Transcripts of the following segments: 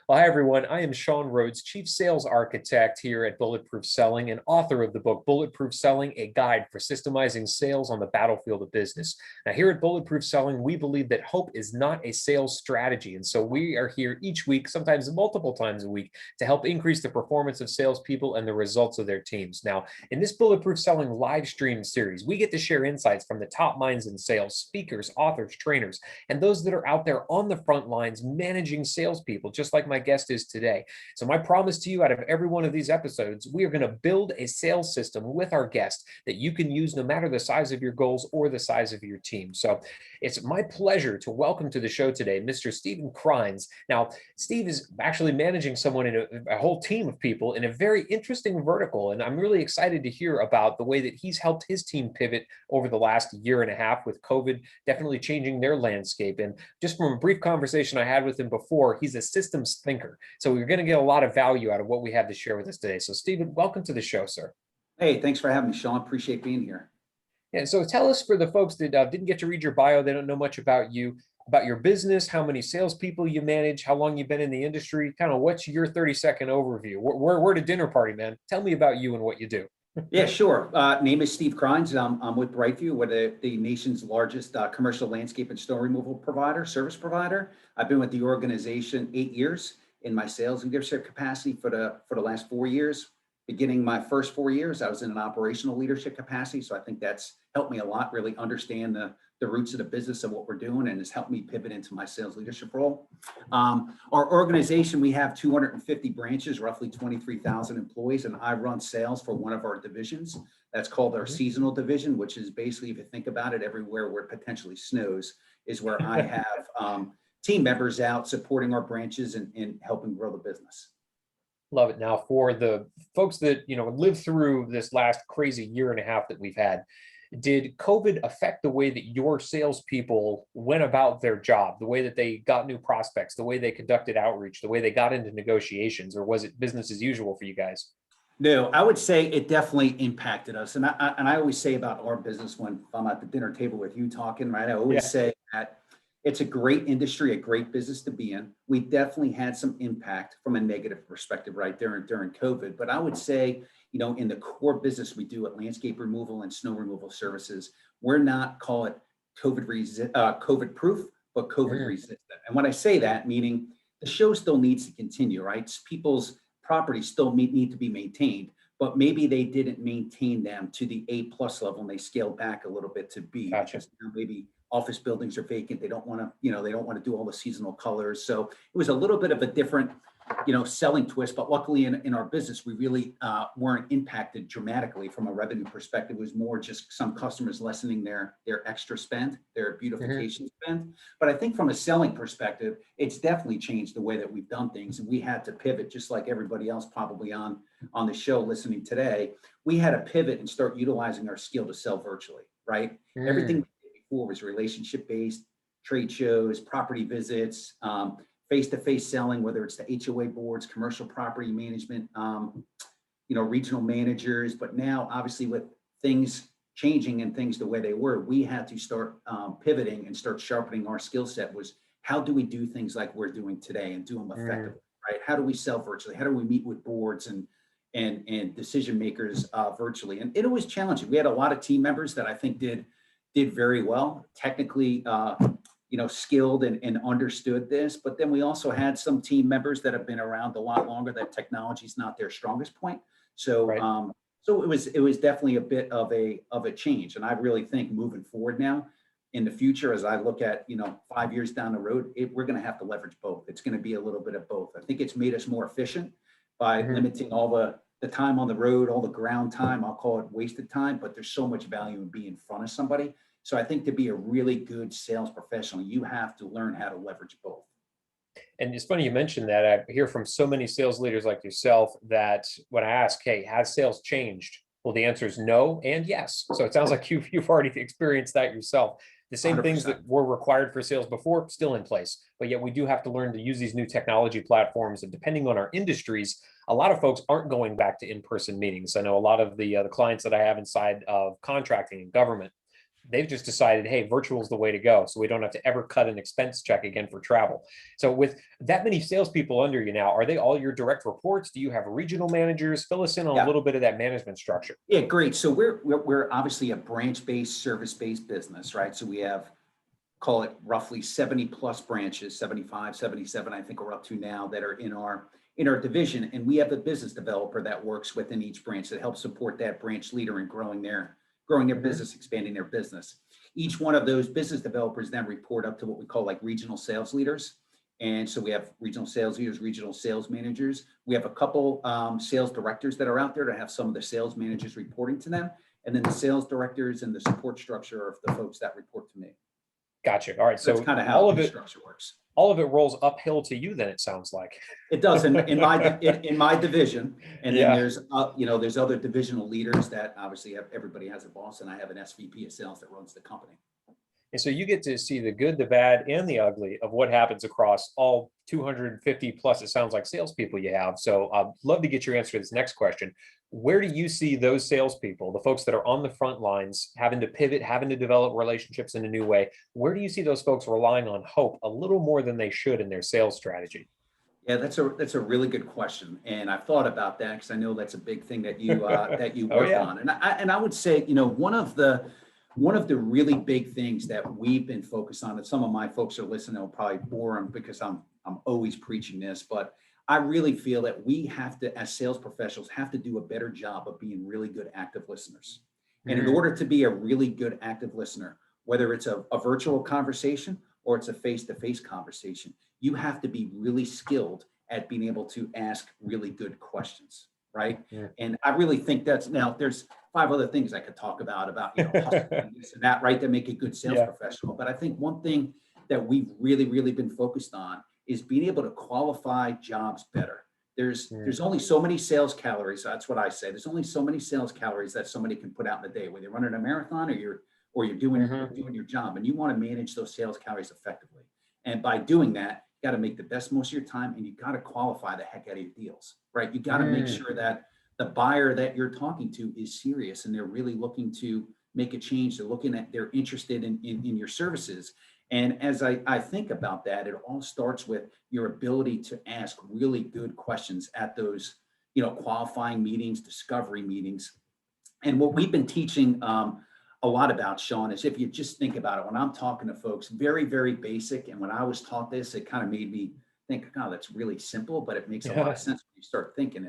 Well, hi, everyone. I am Sean Rhodes, Chief Sales Architect here at Bulletproof Selling and author of the book, Bulletproof Selling, a guide for systemizing sales on the battlefield of business. Now, here at Bulletproof Selling, we believe that hope is not a sales strategy. And so we are here each week, sometimes multiple times a week, to help increase the performance of salespeople and the results of their teams. Now, in this Bulletproof Selling live stream series, we get to share insights from the top minds in sales, speakers, authors, trainers, and those that are out there on the front lines managing salespeople, just like my guest is today. So my promise to you, out of every one of these episodes, we are going to build a sales system with our guest that you can use no matter the size of your goals or the size of your team. So it's my pleasure to welcome to the show today, Mr. Stephen Krines. Now, Steve is actually managing someone in a whole team of people in a very interesting vertical. And I'm really excited to hear about the way that he's helped his team pivot over the last year and a half with COVID, definitely changing their landscape. And just from a brief conversation I had with him before, he's a systems thinker. So we're going to get a lot of value out of what we have to share with us today. So Stephen, welcome to the show, sir. Hey, thanks for having me, Sean. Appreciate being here. Yeah, so tell us, for the folks that didn't get to read your bio, they don't know much about you, about your business, how many salespeople you manage, how long you've been in the industry, kind of what's your 30-second overview? We're at a dinner party, man. Tell me about you and what you do. Yeah, sure. Name is Steve Krines. I'm with BrightView. We're the nation's largest commercial landscape and snow removal provider, service provider. I've been with the organization 8 years in my sales leadership capacity for the last 4 years. Beginning my first 4 years, I was in an operational leadership capacity. So I think that's helped me a lot, really understand the roots of the business and what we're doing, and has helped me pivot into my sales leadership role. Our organization, we have 250 branches, roughly 23,000 employees, and I run sales for one of our divisions. That's called our seasonal division, which is basically, if you think about it, everywhere where it potentially snows is where I have team members out supporting our branches and helping grow the business. Love it. Now, for the folks that, lived through this last crazy year and a half that we've had, did COVID affect the way that your salespeople went about their job, the way that they got new prospects, the way they conducted outreach, the way they got into negotiations, or was it business as usual for you guys? No, I would say it definitely impacted us. And I always say about our business when I'm at the dinner table with you talking, right? I always say that it's a great industry, a great business to be in. We definitely had some impact from a negative perspective right there during COVID. But I would say, in the core business we do at landscape removal and snow removal services, we're not, call it COVID proof, but COVID resistant. And when I say that, meaning the show still needs to continue, right? People's properties still need to be maintained, but maybe they didn't maintain them to the A+ level and they scaled back a little bit to B. Gotcha. Because maybe office buildings are vacant. They don't want to, they don't want to do all the seasonal colors. So it was a little bit of a different, selling twist. But luckily in our business, we really weren't impacted dramatically from a revenue perspective. It was more just some customers lessening their extra spend, their beautification spend. But I think from a selling perspective, it's definitely changed the way that we've done things. And we had to pivot, just like everybody else probably on the show listening today. We had to pivot and start utilizing our skill to sell virtually, right? Everything was relationship-based, trade shows, property visits, face-to-face selling, whether it's the HOA boards, commercial property management, regional managers. But now, obviously, with things changing and things the way they were, we had to start pivoting and start sharpening our skill set. Was how do we do things like we're doing today and do them effectively, right? How do we sell virtually? How do we meet with boards and decision makers virtually? And it was challenging. We had a lot of team members that I think did very well, technically, skilled and understood this. But then we also had some team members that have been around a lot longer that technology is not their strongest point. So, so it was definitely a bit of a change. And I really think moving forward now in the future, as I look at, 5 years down the road, we're going to have to leverage both. It's going to be a little bit of both. I think it's made us more efficient by limiting all the time on the road, all the ground time. I'll call it wasted time, but there's so much value in being in front of somebody. So I think to be a really good sales professional, you have to learn how to leverage both. And it's funny you mentioned that. I hear from so many sales leaders like yourself that when I ask, hey, has sales changed? Well, the answer is no and yes. So it sounds like you've already experienced that yourself. The same 100%. Things that were required for sales before, still in place. But yet we do have to learn to use these new technology platforms. And depending on our industries, a lot of folks aren't going back to in-person meetings. I know a lot of the clients that I have inside of contracting and government, they've just decided, hey, virtual is the way to go. So we don't have to ever cut an expense check again for travel. So with that many salespeople under you now, are they all your direct reports? Do you have regional managers? Fill us in on a little bit of that management structure. Yeah, great. So we're obviously a branch-based, service-based business, right? So we have, call it roughly 70 plus branches, 75, 77, I think we're up to now, that are in our division. And we have a business developer that works within each branch that helps support that branch leader in growing their business, expanding their business. Each one of those business developers then report up to what we call like regional sales leaders. And so we have regional sales leaders, regional sales managers. We have a couple sales directors that are out there to have some of the sales managers reporting to them. And then the sales directors and the support structure of the folks that report to me. Gotcha. All right. So that's kind of how the structure works. All of it rolls uphill to you then, it sounds like. It does in my division. And then there's there's other divisional leaders that obviously everybody has a boss, and I have an SVP of sales that runs the company. And so you get to see the good, the bad, and the ugly of what happens across all 250 plus, it sounds like, salespeople you have. So I'd love to get your answer to this next question. Where do you see those salespeople, the folks that are on the front lines, having to pivot, having to develop relationships in a new way? Where do you see those folks relying on hope a little more than they should in their sales strategy? Yeah, that's a really good question, and I've thought about that because I know that's a big thing that you work on. And I would say, one of the really big things that we've been focused on, and some of my folks are listening, will probably bore them because I'm always preaching this, but I really feel that we have to, as sales professionals, have to do a better job of being really good active listeners. And in order to be a really good active listener, whether it's a virtual conversation or it's a face-to-face conversation, you have to be really skilled at being able to ask really good questions, right? Yeah. And I really think now there's 5 other things I could talk about this and that, right, that make a good sales professional. But I think one thing that we've really been focused on is being able to qualify jobs better. There's only so many sales calories. That's what I say. There's only so many sales calories that somebody can put out in a day, whether you're running a marathon or you're doing your job, and you want to manage those sales calories effectively. And by doing that, you got to make the best most of your time, and you got to qualify the heck out of your deals, right? You got to make sure that the buyer that you're talking to is serious and they're really looking to make a change. They're interested in your services. And as I think about that, it all starts with your ability to ask really good questions at those, qualifying meetings, discovery meetings. And what we've been teaching a lot about, Sean, is if you just think about it, when I'm talking to folks, very, very basic. And when I was taught this, it kind of made me think, oh, that's really simple, but it makes a lot of sense when you start thinking.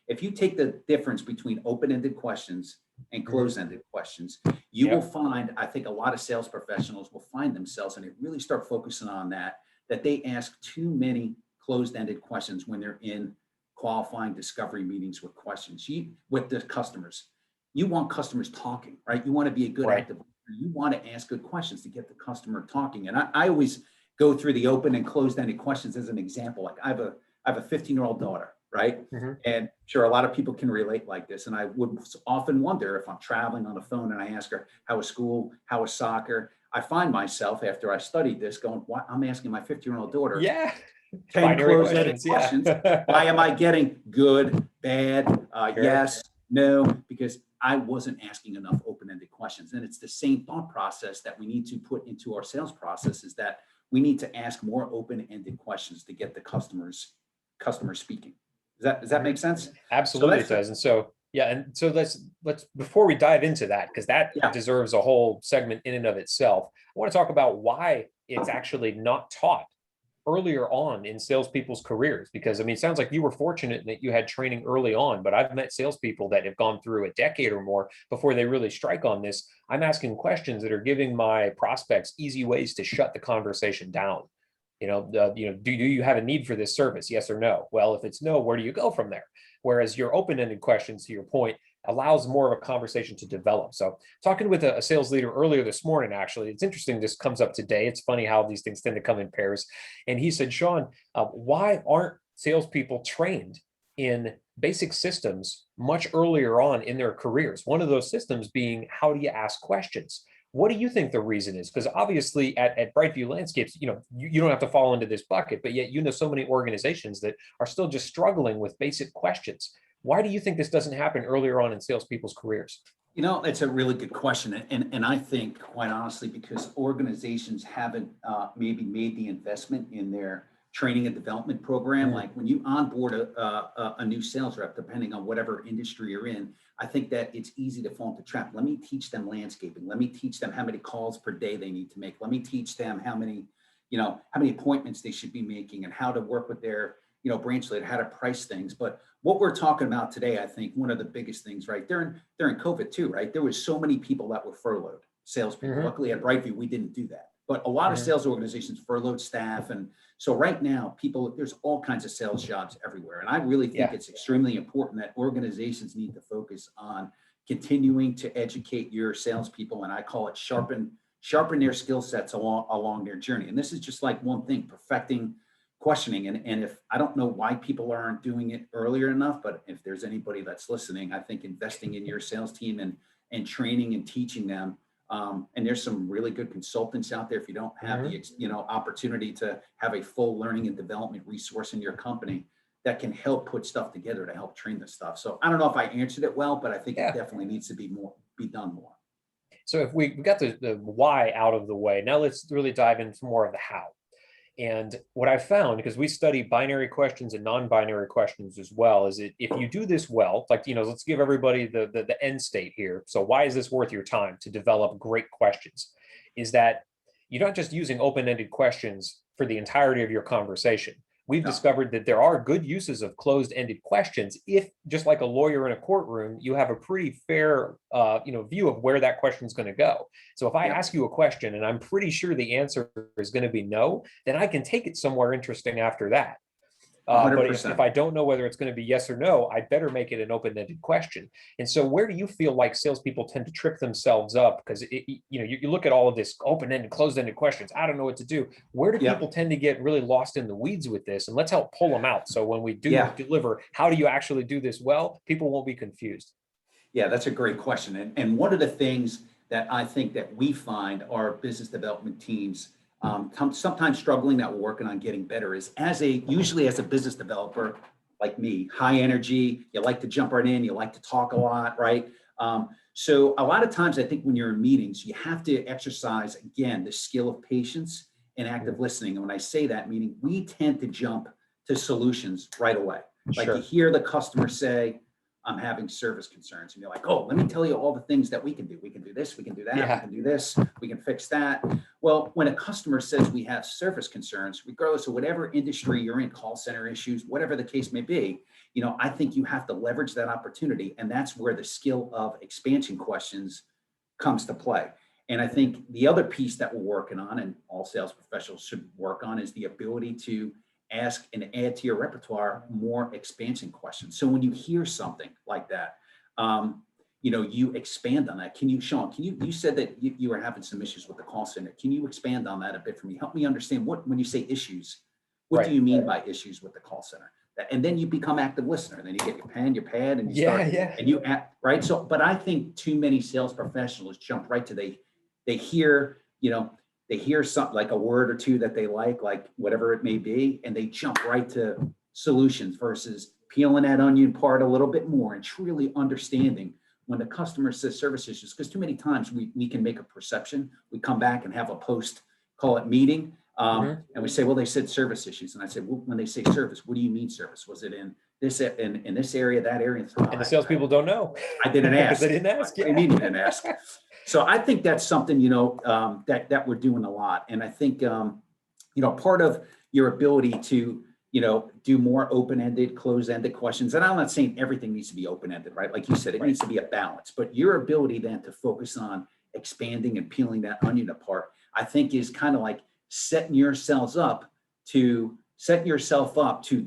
If you take the difference between open-ended questions and closed-ended questions, you will find, I think a lot of sales professionals will find themselves, and they really start focusing on that they ask too many closed-ended questions when they're in qualifying discovery meetings with questions with the customers. You want customers talking, right? You want to be a good active listener. You want to ask good questions to get the customer talking. And I always go through the open and closed-ended questions as an example. Like I have a 15-year-old daughter, right? And sure, a lot of people can relate like this. And I would often wonder if I'm traveling on the phone and I ask her, how was school? How was soccer? I find myself, after I studied this, going, what? I'm asking my 15-year-old daughter 10 closed-ended questions. Why am I getting good, bad, yes, no? Because I wasn't asking enough open-ended questions. And it's the same thought process that we need to put into our sales process, is that we need to ask more open-ended questions to get the customers speaking. Does that make sense? Absolutely, it does. And so, let's before we dive into that, because that deserves a whole segment in and of itself, I want to talk about why it's actually not taught earlier on in salespeople's careers. Because it sounds like you were fortunate that you had training early on, but I've met salespeople that have gone through a decade or more before they really strike on this. I'm asking questions that are giving my prospects easy ways to shut the conversation down. Do you have a need for this service? Yes or no? Well, if it's no, where do you go from there? Whereas your open-ended questions, to your point, allows more of a conversation to develop. So talking with a sales leader earlier this morning, actually, it's interesting this comes up today. It's funny how these things tend to come in pairs. And he said, Sean, why aren't salespeople trained in basic systems much earlier on in their careers? One of those systems being, how do you ask questions? What do you think the reason is? Because obviously at BrightView Landscapes, you don't have to fall into this bucket, but yet so many organizations that are still just struggling with basic questions. Why do you think this doesn't happen earlier on in salespeople's careers? You know, it's a really good question. And I think, quite honestly, because organizations haven't maybe made the investment in their training and development program, like when you onboard a new sales rep, depending on whatever industry you're in, I think that it's easy to fall into trap. Let me teach them landscaping. Let me teach them how many calls per day they need to make. Let me teach them how many, how many appointments they should be making and how to work with their, branch leader, how to price things. But what we're talking about today, I think one of the biggest things, right, during COVID too, right, there was so many people that were furloughed, salespeople. Luckily at BrightView, we didn't do that. But a lot of sales organizations furloughed staff. And so right now, there's all kinds of sales jobs everywhere. And I really think it's extremely important that organizations need to focus on continuing to educate your salespeople. And I call it sharpen their skill sets along their journey. And this is just like one thing, perfecting questioning. And if I don't know why people aren't doing it earlier enough, but if there's anybody that's listening, I think investing in your sales team and training and teaching them. And there's some really good consultants out there. If you don't have the opportunity to have a full learning and development resource in your company that can help put stuff together to help train this stuff. So I don't know if I answered it well, but I think it definitely needs to be done more. So if we got the why out of the way, now let's really dive into more of the how. And what I found, because we study binary questions and non-binary questions as well, is if you do this well, like, let's give everybody the end state here. So why is this worth your time to develop great questions? Is that you're not just using open-ended questions for the entirety of your conversation. We've discovered that there are good uses of closed-ended questions if, just like a lawyer in a courtroom, you have a pretty fair view of where that question is going to go. So if I ask you a question and I'm pretty sure the answer is going to be no, then I can take it somewhere interesting after that. But if I don't know whether it's going to be yes or no, I better make it an open-ended question. And so where do you feel like salespeople tend to trip themselves up? Because you look at all of this open-ended, closed-ended questions. I don't know what to do. Where do people tend to get really lost in the weeds with this? And let's help pull them out. So when we do deliver, how do you actually do this well? People won't be confused. Yeah, that's a great question. And one of the things that I think that we find our business development teams sometimes struggling, that we're working on getting better, is usually as a business developer like me, high energy, you like to jump right in, you like to talk a lot, right? So a lot of times I think when you're in meetings, you have to exercise, again, the skill of patience and active listening. And when I say that, meaning we tend to jump to solutions right away. Like you hear the customer say, I'm having service concerns. And you're like, oh, let me tell you all the things that we can do. We can do this, we can do that, we can do this, we can fix that. Well, when a customer says we have service concerns, regardless of whatever industry you're in, call center issues, whatever the case may be, I think you have to leverage that opportunity. And that's where the skill of expansion questions comes to play. And I think the other piece that we're working on, and all sales professionals should work on, is the ability to ask and add to your repertoire more expansion questions. So when you hear something like that, you expand on that. Sean, you said that you were having some issues with the call center. Can you expand on that a bit for me? Help me understand when you say issues, what do you mean by issues with the call center? And then you become active listener. Then you get your pen, your pad, and you start, and you act, right? So, but I think too many sales professionals jump right to they hear, they hear something like a word or two that they like whatever it may be, and they jump right to solutions versus peeling that onion part a little bit more and truly understanding when the customer says service issues. Because too many times we can make a perception. We come back and have a call it meeting, and we say, well, they said service issues. And I said, well, when they say service, what do you mean service? Was it in this area, that area? And the salespeople don't know. I didn't ask. They didn't ask. What do you mean you didn't ask? So I think that's something, that we're doing a lot. And I think, part of your ability to, do more open-ended, closed-ended questions. And I'm not saying everything needs to be open-ended, right? Like you said, it needs to be a balance, but your ability then to focus on expanding and peeling that onion apart, I think is kind of like setting yourself up to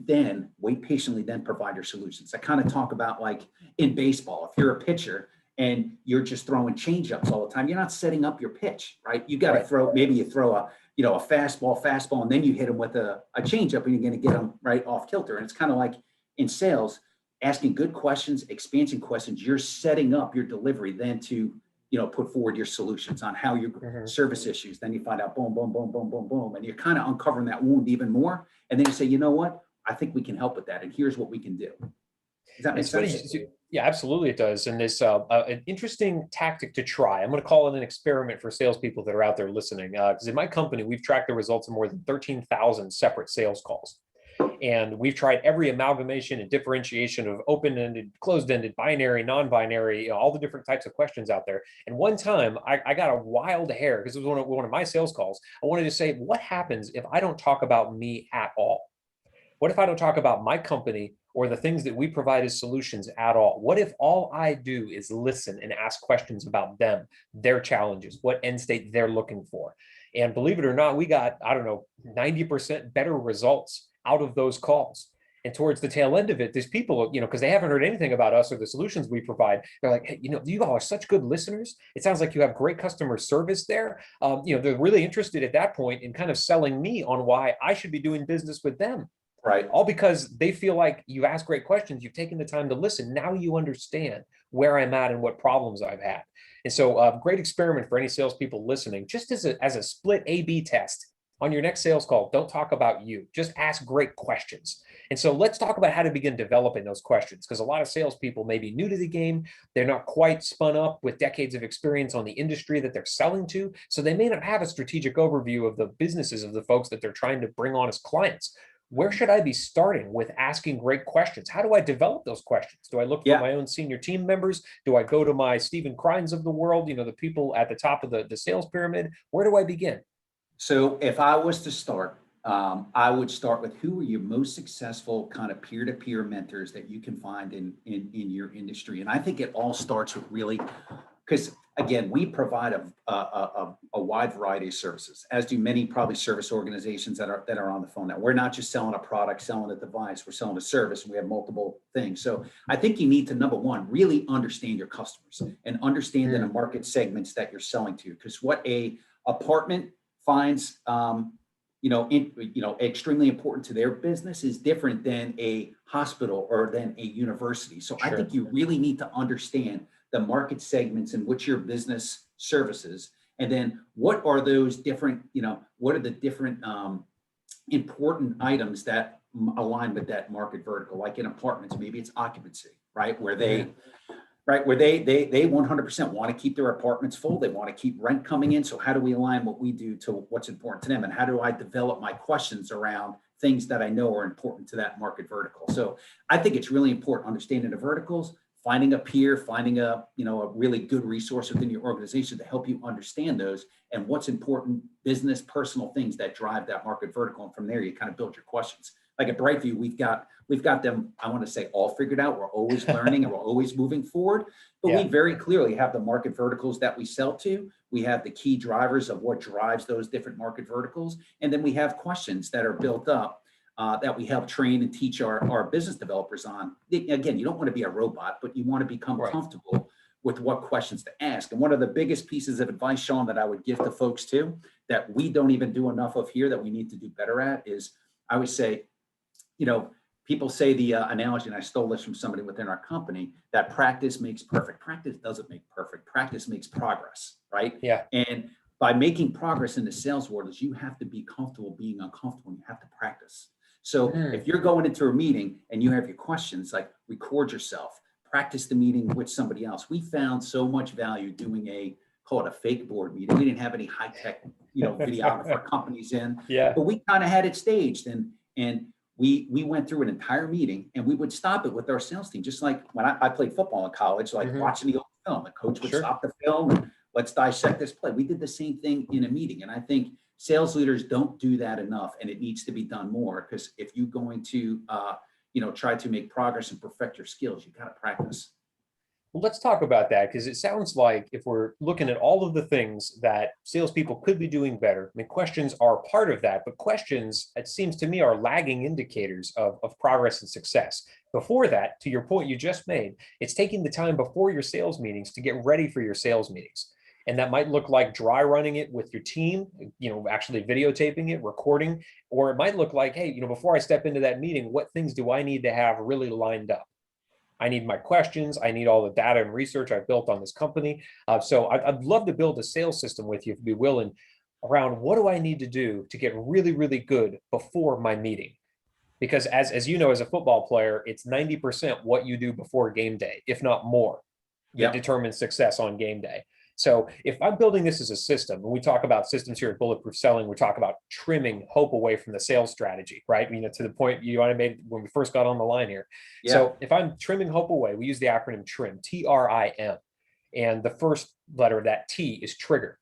then wait patiently, then provide your solutions. I kind of talk about like in baseball, if you're a pitcher, and you're just throwing changeups all the time, you're not setting up your pitch, right? You got to maybe you throw a fastball, and then you hit them with a changeup, and you're going to get them right off kilter. And it's kind of like in sales, asking good questions, expansion questions. You're setting up your delivery then to, put forward your solutions on how your service issues. Then you find out, boom, boom, boom, boom, boom, boom, and you're kind of uncovering that wound even more. And then you say, you know what? I think we can help with that, and here's what we can do. Does that make It's funny. sense? Yeah, absolutely it does. And this an interesting tactic to try. I'm going to call it an experiment for salespeople that are out there listening. Because in my company, we've tracked the results of more than 13,000 separate sales calls. And we've tried every amalgamation and differentiation of open-ended, closed-ended, binary, non-binary, all the different types of questions out there. And one time I got a wild hair because it was one of my sales calls. I wanted to say, what happens if I don't talk about me at all? What if I don't talk about my company or the things that we provide as solutions at all? What if all I do is listen and ask questions about them, their challenges, what end state they're looking for? And believe it or not, we got, I don't know, 90% better results out of those calls. And towards the tail end of it, these people, because they haven't heard anything about us or the solutions we provide, they're like, hey, you all are such good listeners. It sounds like you have great customer service there. They're really interested at that point in kind of selling me on why I should be doing business with them. Right. All because they feel like you've asked great questions, you've taken the time to listen. Now you understand where I'm at and what problems I've had. And so, great experiment for any salespeople listening, just as a split A/B test on your next sales call. Don't talk about you, just ask great questions. And so let's talk about how to begin developing those questions, because a lot of salespeople may be new to the game. They're not quite spun up with decades of experience on the industry that they're selling to. So they may not have a strategic overview of the businesses of the folks that they're trying to bring on as clients. Where should I be starting with asking great questions? How do I develop those questions? Do I look for Yeah. my own senior team members? Do I go to my Stephen Krines of the world, the people at the top of the sales pyramid? Where do I begin? So if I was to start, I would start with who are your most successful kind of peer-to-peer mentors that you can find in your industry. And I think it all starts with really, because again, we provide a wide variety of services, as do many probably service organizations that are on the phone now. We're not just selling a product, selling a device, we're selling a service, and we have multiple things. So I think you need to, number one, really understand your customers and understand the market segments that you're selling to. Because what a apartment finds extremely important to their business is different than a hospital or than a university. So I think you really need to understand the market segments in which your business services, and then what are those different, what are the different important items that align with that market vertical. Like in apartments, maybe it's occupancy, right? Where they 100% want to keep their apartments full. They want to keep rent coming in. So how do we align what we do to what's important to them? And how do I develop my questions around things that I know are important to that market vertical? So I think it's really important understanding the verticals, finding a peer, finding a really good resource within your organization to help you understand those and what's important business, personal things that drive that market vertical. And from there, you kind of build your questions. Like at BrightView, we've got them, I want to say, all figured out. We're always learning and we're always moving forward, but we very clearly have the market verticals that we sell to. We have the key drivers of what drives those different market verticals. And then we have questions that are built up that we help train and teach our business developers on. Again, you don't want to be a robot, but you want to become comfortable with what questions to ask. And one of the biggest pieces of advice, Sean, that I would give to folks too, that we don't even do enough of here, that we need to do better at, is I would say, people say the analogy, and I stole this from somebody within our company, that practice makes perfect. Practice doesn't make perfect. Practice makes progress, right? Yeah. And by making progress in the sales world is you have to be comfortable being uncomfortable, and you have to practice. So if you're going into a meeting and you have your questions, like record yourself, practice the meeting with somebody else. We found so much value doing call it a fake board meeting. We didn't have any high-tech, videographer companies in, but we kind of had it staged, and we went through an entire meeting, and we would stop it with our sales team. Just like when I played football in college, like watching the old film, the coach would stop the film and let's dissect this play. We did the same thing in a meeting. And I think sales leaders don't do that enough, and it needs to be done more, because if you're going to, try to make progress and perfect your skills, you got to practice. Well, let's talk about that, because it sounds like if we're looking at all of the things that salespeople could be doing better, I mean, questions are part of that, but questions, it seems to me, are lagging indicators of progress and success. Before that, to your point you just made, it's taking the time before your sales meetings to get ready for your sales meetings. And that might look like dry running it with your team, actually videotaping it, recording, or it might look like, hey, before I step into that meeting, what things do I need to have really lined up? I need my questions. I need all the data and research I've built on this company. So I'd love to build a sales system with you, if you'd be willing, around what do I need to do to get really, really good before my meeting? Because as you know, as a football player, it's 90% what you do before game day, if not more, that Yep. determines success on game day. So if I'm building this as a system, and we talk about systems here at Bulletproof Selling, we talk about trimming hope away from the sales strategy, right? To the point you and I made when we first got on the line here. Yeah. So if I'm trimming hope away, we use the acronym TRIM, TRIM. And the first letter of that T is trigger.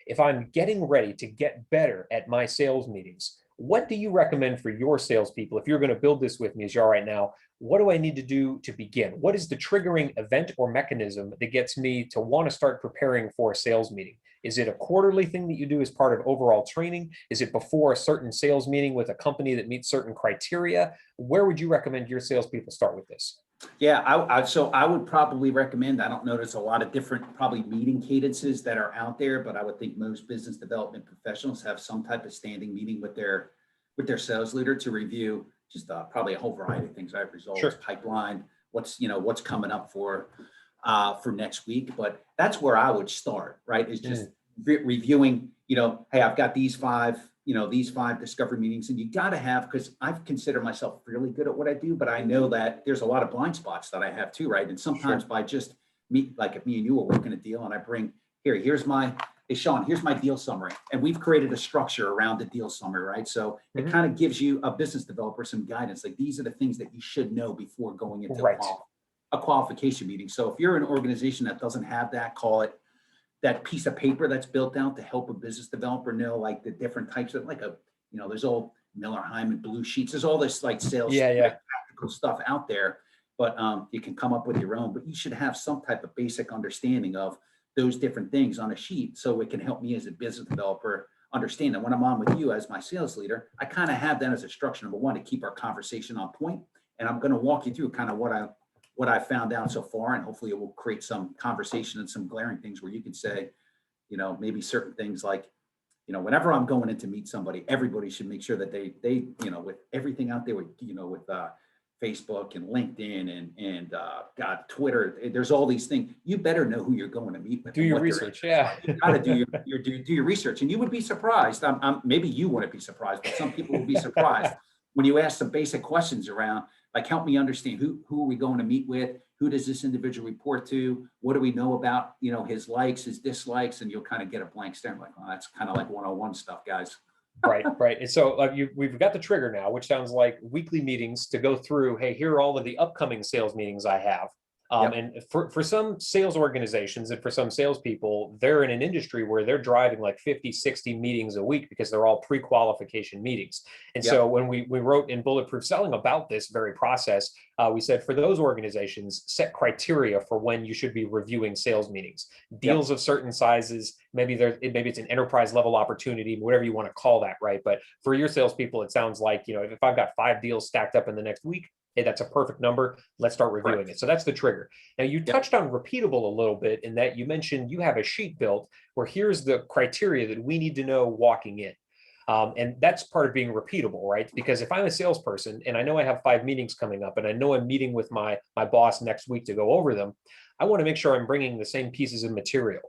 If I'm getting ready to get better at my sales meetings, what do you recommend for your salespeople? If you're going to build this with me as you are right now, what do I need to do to begin? What is the triggering event or mechanism that gets me to want to start preparing for a sales meeting? Is it a quarterly thing that you do as part of overall training? Is it before a certain sales meeting with a company that meets certain criteria? Where would you recommend your salespeople start with this? Yeah, so I would probably recommend, I don't know, there's a lot of different probably meeting cadences that are out there, but I would think most business development professionals have some type of standing meeting with their sales leader to review just probably a whole variety of things, right? Results, Sure. pipeline, what's coming up for next week. But that's where I would start, right? Is just reviewing, hey, I've got these five discovery meetings, and you got to have, because I've considered myself really good at what I do, but I know that there's a lot of blind spots that I have too, right? And sometimes Sure. by just me, like if me and you are working a deal and I bring, hey, Sean, here's my deal summary. And we've created a structure around the deal summary, right? So it kind of gives you, a business developer, some guidance. Like these are the things that you should know before going into Right. a qualification meeting. So if you're an organization that doesn't have that, call it that piece of paper that's built out to help a business developer know like the different types of there's all Miller Hyman blue sheets. There's all this like sales tactical stuff out there, but you can come up with your own, but you should have some type of basic understanding of those different things on a sheet. So it can help me as a business developer understand that when I'm on with you as my sales leader, I kind of have that as a structure, number one, to keep our conversation on point. And I'm going to walk you through kind of what I found out so far, and hopefully it will create some conversation and some glaring things where you can say, maybe certain things like, whenever I'm going in to meet somebody, everybody should make sure that they with everything out there with Facebook and LinkedIn and God, Twitter, there's all these things. You better know who you're going to meet with. Do your research. Yeah. You got to do your research, and you would be surprised. Maybe you wouldn't be surprised, but some people will be surprised when you ask some basic questions around, like, help me understand who are we going to meet with? Who does this individual report to? What do we know about, his likes, his dislikes? And you'll kind of get a blank stare. I'm like, well, that's kind of like 101 stuff, guys. Right. And so we've got the trigger now, which sounds like weekly meetings to go through, hey, here are all of the upcoming sales meetings I have. And for some sales organizations and for some salespeople, they're in an industry where they're driving like 50, 60 meetings a week because they're all pre-qualification meetings. And so when we wrote in Bulletproof Selling about this very process, we said for those organizations, set criteria for when you should be reviewing sales meetings, deals of certain sizes. Maybe it's an enterprise level opportunity, whatever you want to call that, right? But for your salespeople, it sounds like, if I've got 5 deals stacked up in the next week, hey, that's a perfect number. Let's start reviewing it. So that's the trigger. Now, you touched on repeatable a little bit in that you mentioned you have a sheet built where here's the criteria that we need to know walking in. And that's part of being repeatable, right? Because if I'm a salesperson and I know I have 5 meetings coming up and I know I'm meeting with my boss next week to go over them, I want to make sure I'm bringing the same pieces of material.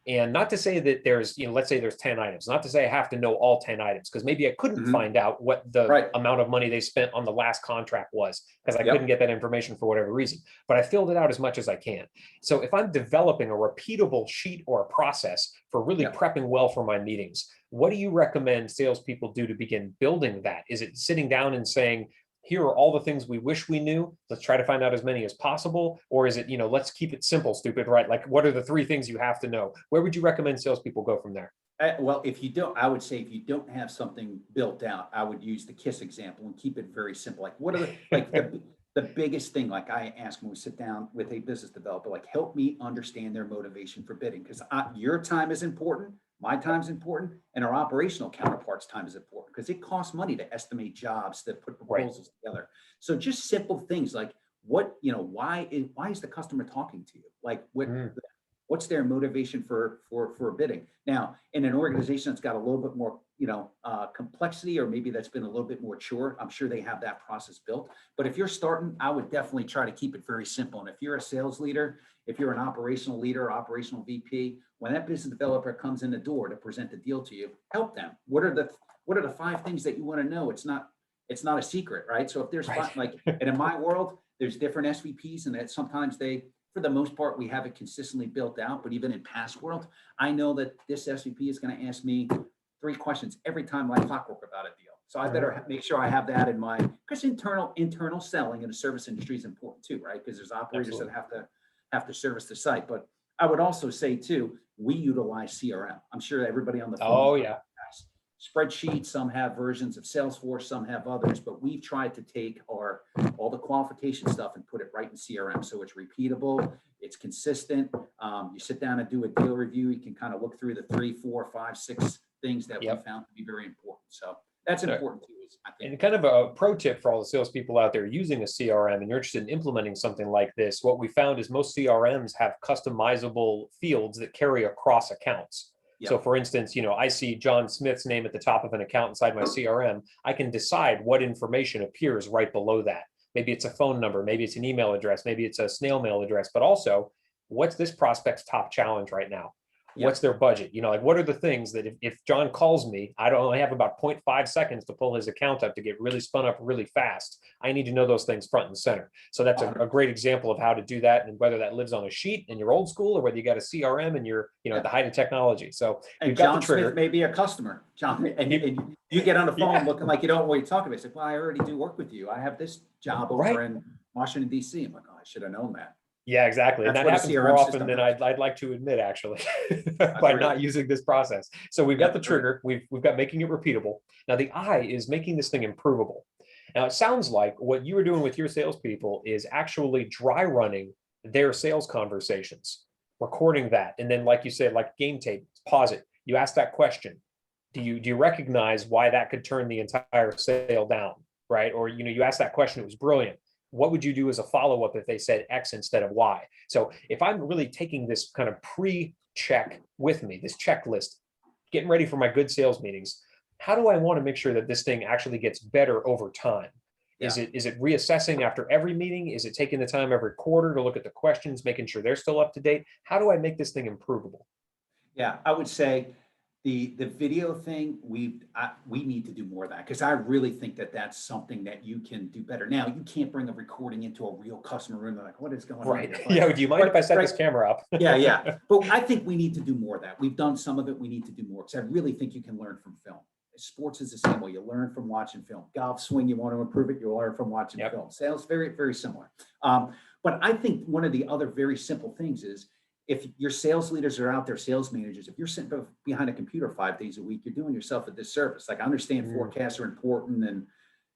And not to say that there's, let's say there's 10 items, not to say I have to know all 10 items, because maybe I couldn't find out what the amount of money they spent on the last contract was, because I couldn't get that information for whatever reason, but I filled it out as much as I can. So if I'm developing a repeatable sheet or a process for really prepping well for my meetings, what do you recommend salespeople do to begin building that? Is it sitting down and saying, here are all the things we wish we knew, let's try to find out as many as possible? Or is it, let's keep it simple, stupid, right? Like, what are the 3 things you have to know? Where would you recommend salespeople go from there? Well, I would say if you don't have something built out, I would use the KISS example and keep it very simple. Like, what are the biggest thing, like I ask when we sit down with a business developer, like, help me understand their motivation for bidding, because your time is important, my time is important, and our operational counterparts' time is important, because it costs money to estimate jobs, to put proposals together. So just simple things like why is the customer talking to you? Like, what's their motivation for bidding? Now, in an organization that's got a little bit more, complexity, or maybe that's been a little bit more mature, I'm sure they have that process built. But if you're starting, I would definitely try to keep it very simple. And if you're a sales leader, if you're an operational leader, operational VP, when that business developer comes in the door to present the deal to you, help them. What are the 5 things that you want to know? It's not, it's not a secret, right? So if there's Right. like, and in my world, there's different SVPs, and that sometimes they, for the most part, we have it consistently built out. But even in past world, I know that this SVP is going to ask me 3 questions every time like clockwork about a deal. So I better make sure I have that in mind, because internal selling in the service industry is important too, right? Because there's operators Absolutely. that have to service the site. But I would also say too, we utilize CRM. I'm sure everybody on the phone Oh yeah. has spreadsheets. Some have versions of Salesforce, some have others. But we've tried to take all the qualification stuff and put it right in CRM, so it's repeatable, it's consistent. You sit down and do a deal review, you can kind of look through the 3, 4, 5, 6 things that we found to be very important. So that's important too, I think. And kind of a pro tip for all the salespeople out there using a CRM and you're interested in implementing something like this, what we found is most CRMs have customizable fields that carry across accounts. So for instance, I see John Smith's name at the top of an account inside my CRM. I can decide what information appears right below that. Maybe it's a phone number, maybe it's an email address, maybe it's a snail mail address, but also what's this prospect's top challenge right now? What's their budget? Like what are the things that if John calls me, I don't only have about 0.5 seconds to pull his account up to get really spun up really fast. I need to know those things front and center. So that's a great example of how to do that, and whether that lives on a sheet in your old school or whether you got a CRM and you're at the height of technology. So and John Smith may be a customer, John, and you get on the phone looking like you don't know what you're talking about. It's like, well, I already do work with you. I have this job over in Washington, D.C. I'm like, oh, I should have known that. Yeah, exactly. And that happens more often than I'd like to admit, actually, by not using this process. So we've got the trigger, we've got making it repeatable. Now the I is making this thing improvable. Now it sounds like what you were doing with your salespeople is actually dry running their sales conversations, recording that. And then, like you said, like game tape, pause it. You ask that question. Do you recognize why that could turn the entire sale down, right? Or, you asked that question, it was brilliant. What would you do as a follow-up if they said X instead of Y? So if I'm really taking this kind of pre-check with me, this checklist, getting ready for my good sales meetings, how do I want to make sure that this thing actually gets better over time? Is it reassessing after every meeting? Is it taking the time every quarter to look at the questions, making sure they're still up to date? How do I make this thing improvable? Yeah, I would say the video thing, we need to do more of that, because I really think that that's something that you can do better. Now, you can't bring a recording into a real customer room. They're like, what is going on? Right. Yeah. Do you mind if I set this camera up? Yeah. But I think we need to do more of that. We've done some of it. We need to do more, because I really think you can learn from film. Sports is the same way. You learn from watching film. Golf swing, you want to improve it, you'll learn from watching film. Sales, very, very similar. But I think one of the other very simple things is, if your sales leaders are out there, sales managers, if you're sitting behind a computer 5 days a week, you're doing yourself a disservice. Like, I understand forecasts are important and,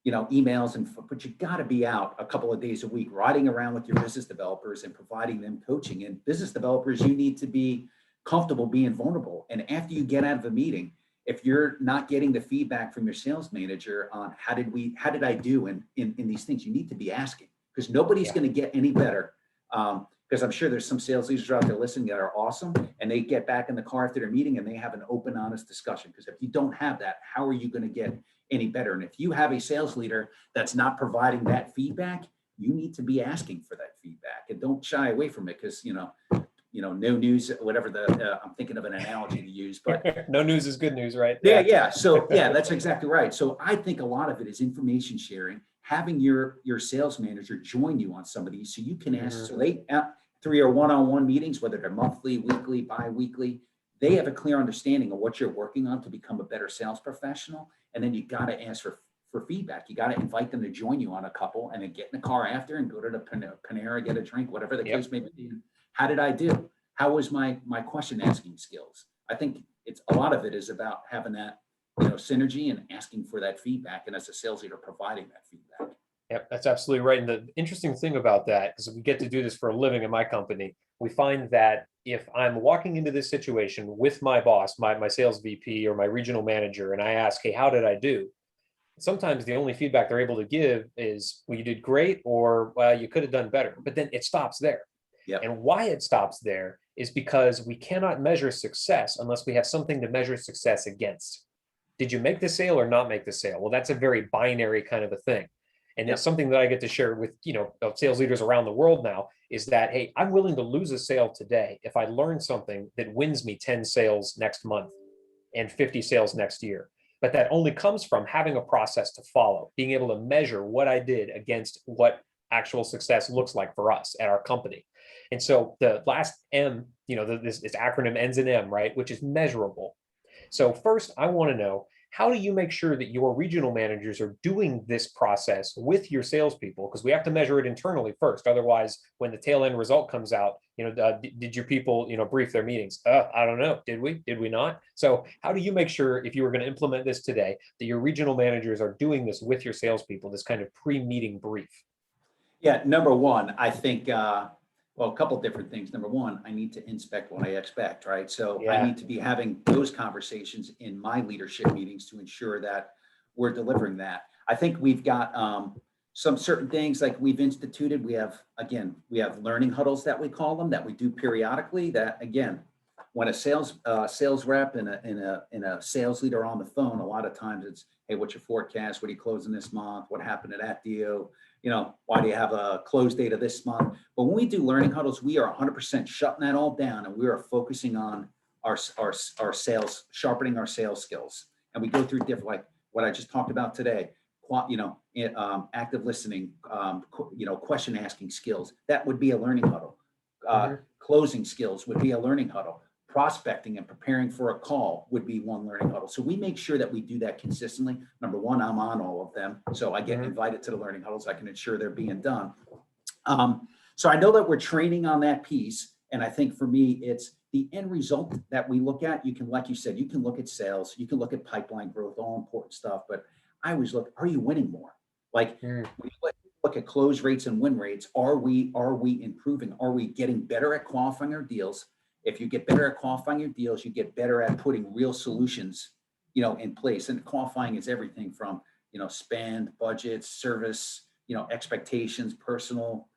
emails, but you got to be out a couple of days a week, riding around with your business developers and providing them coaching. And business developers, you need to be comfortable being vulnerable. And after you get out of a meeting, if you're not getting the feedback from your sales manager on how did I do in these things, you need to be asking, because nobody's going to get any better. Because I'm sure there's some sales leaders out there listening that are awesome, and they get back in the car after their meeting and they have an open, honest discussion. Because if you don't have that, how are you going to get any better? And if you have a sales leader that's not providing that feedback, you need to be asking for that feedback, and don't shy away from it. Because no news, whatever I'm thinking of an analogy to use, but no news is good news, right? Yeah. So that's exactly right. So I think a lot of it is information sharing, having your sales manager join you on some of these, so you can ask. So they 3 or one-on-one meetings, whether they're monthly, weekly, bi-weekly, they have a clear understanding of what you're working on to become a better sales professional. And then you got to ask for feedback. You got to invite them to join you on a couple, and then get in the car after and go to the Panera, get a drink, whatever the case may be. How did I do? How was my question asking skills? I think a lot of it is about having that synergy and asking for that feedback, and as a sales leader, providing that feedback. Yep, that's absolutely right. And the interesting thing about that, because we get to do this for a living in my company, we find that if I'm walking into this situation with my boss, my sales VP or my regional manager, and I ask, hey, how did I do? Sometimes the only feedback they're able to give is, well, you did great, or, well, you could have done better. But then it stops there. And why it stops there is because we cannot measure success unless we have something to measure success against. Did you make the sale or not make the sale? Well, that's a very binary kind of a thing. And it's something that I get to share with, sales leaders around the world now, is that, hey, I'm willing to lose a sale today if I learn something that wins me 10 sales next month and 50 sales next year. but that only comes from having a process to follow, being able to measure what I did against what actual success looks like for us at our company. And so the last M, this acronym ends in M, right, which is measurable. So first, I want to know, how do you make sure that your regional managers are doing this process with your salespeople? Because we have to measure it internally first. Otherwise, when the tail end result comes out, did your people, brief their meetings? I don't know. Did we? Did we not? So how do you make sure, if you were going to implement this today, that your regional managers are doing this with your salespeople, this kind of pre-meeting brief? Yeah, number one, I think, well, a couple different things. Number one, I need to inspect what I expect, right? So I Yeah. need to be having those conversations in my leadership meetings to ensure that we're delivering that. I think we've got some certain things like we've instituted. We have learning huddles that we call them, that we do periodically. That again, when a sales rep and a sales leader are on the phone, a lot of times it's, hey, what's your forecast? What are you closing this month? What happened to that deal? Why do you have a close date of this month? But when we do learning huddles, we are 100% shutting that all down, and we are focusing on our sales, sharpening our sales skills. And we go through different, like what I just talked about today, active listening, question asking skills. That would be a learning huddle. Closing skills would be a learning huddle. Prospecting and preparing for a call would be one learning huddle. So we make sure that we do that consistently. Number one, I'm on all of them. So I get invited to the learning huddles. I can ensure they're being done. So I know that we're training on that piece. And I think for me, it's the end result that we look at. You can, like you said, you can look at sales, you can look at pipeline growth, all important stuff. But I always look, are you winning more? Like when you look at close rates and win rates, are we improving? Are we getting better at qualifying our deals? If you get better at qualifying your deals, you get better at putting real solutions, in place. And qualifying is everything from, spend, budgets, service, expectations, personal,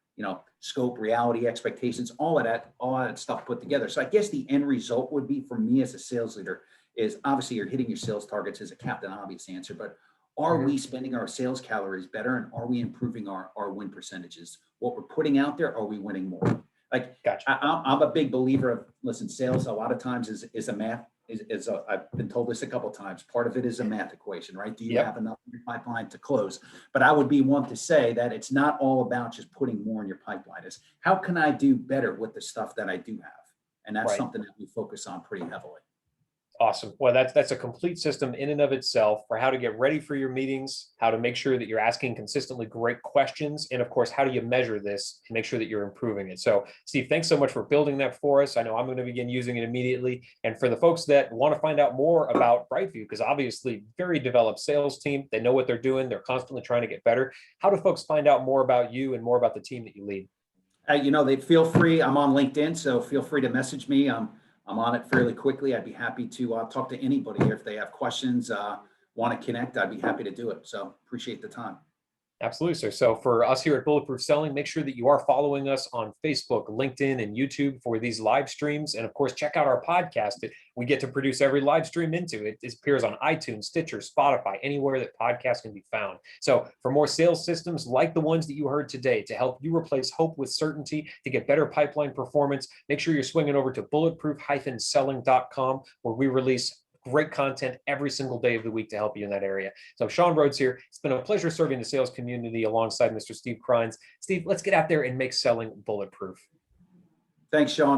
scope, reality, expectations, all of that stuff put together. So I guess the end result would be, for me as a sales leader, is obviously you're hitting your sales targets is a captain obvious answer, but are we spending our sales calories better, and are we improving our win percentages? What we're putting out there, are we winning more? Like, Gotcha. I'm a big believer of, listen, sales a lot of times is a math, I've been told this a couple of times. Part of it is a math equation, right? Do you have enough in your pipeline to close? But I would be one to say that it's not all about just putting more in your pipeline. It's how can I do better with the stuff that I do have? And that's something that we focus on pretty heavily. Awesome. Well, that's a complete system in and of itself for how to get ready for your meetings, how to make sure that you're asking consistently great questions, and of course, how do you measure this to make sure that you're improving it? So, Steve, thanks so much for building that for us. I know I'm going to begin using it immediately. And for the folks that want to find out more about BrightView, because obviously very developed sales team, they know what they're doing, they're constantly trying to get better. How do folks find out more about you and more about the team that you lead? They feel free. I'm on LinkedIn, so feel free to message me. I'm on it fairly quickly. I'd be happy to talk to anybody if they have questions, want to connect. I'd be happy to do it. So appreciate the time. Absolutely, sir. So for us here at Bulletproof Selling, make sure that you are following us on Facebook, LinkedIn, and YouTube for these live streams. And of course, check out our podcast that we get to produce every live stream into. It appears on iTunes, Stitcher, Spotify, anywhere that podcasts can be found. So for more sales systems like the ones that you heard today to help you replace hope with certainty, to get better pipeline performance, make sure you're swinging over to bulletproof-selling.com, where we release great content every single day of the week to help you in that area. So Sean Rhodes here. It's been a pleasure serving the sales community alongside Mr. Steve Krines. Steve, let's get out there and make selling bulletproof. Thanks, Sean.